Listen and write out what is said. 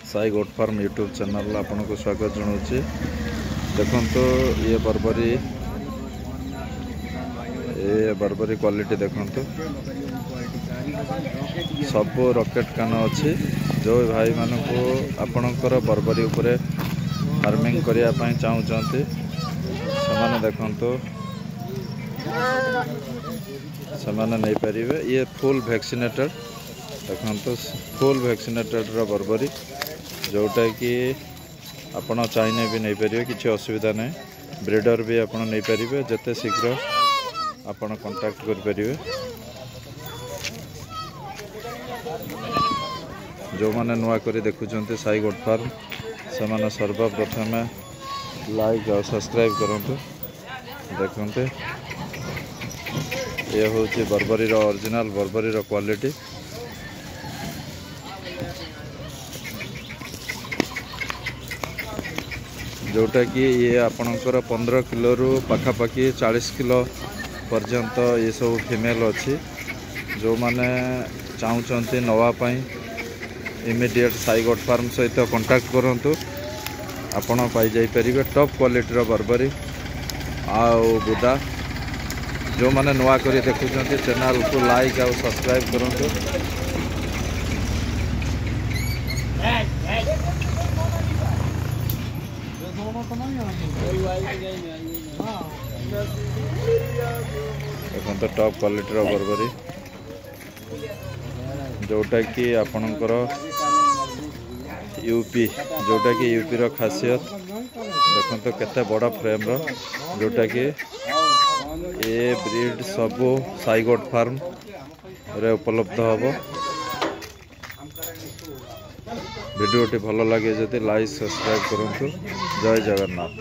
Sai goat farm YouTube channel आपन को स्वागत जनाऊँगी। देखो ये बर्बरी क्वालिटी देखो सब रॉकेट कान अच्छी। जो भाई मान को आपणकर बर्बरी उपरे फार्मिंग करने चाहते से देखो से नहीं पारे। ये फुल वैक्सीनेटेड देखो फुल वैक्सीनेटेड बर्बरी जोटा कि आपण चाहिए भी नहीं पारे किसी असुविधा नहीं। ब्रीडर भी आपण नहीं पारे जिते शीघ्र आपण कांटेक्ट कर पारे। जो मैंने नुआ करी देखुंत साई गोट फार्म से सर्वप्रथम लाइक और सब्सक्राइब करंतु। देखते ये हूँ बर्बरी ओरिजिनल बर्बरी क्वालिटी। जोटा कि ये आपणकर 15 किलो रु पाखापाखि 40 किलो पर्यंत ये सब फीमेल अच्छी। जो माने चाहते नवापाई इमीडिएट साई गोट फार्म सहित कांटेक्ट करंतु। आपण पाई जाई परिबे टॉप क्वालिटी बर्बरी आउ बुदा। जो माने नुआ करी देखुंत चैनल को लाइक और सब्सक्राइब करंतु। देखो टॉप क्वालिटी बर्बरी जोटा कि आपणकर यूपी जोटा कि यूपी रो खासियत देखो केते बड़ा फ्रेम रो। जोटा कि ये ब्रीड सब साई गोट फार्म रे उपलब्ध हम। वीडियोटी भल लगे जदि लाइक सब्सक्राइब करंतु। जय जगन्नाथ।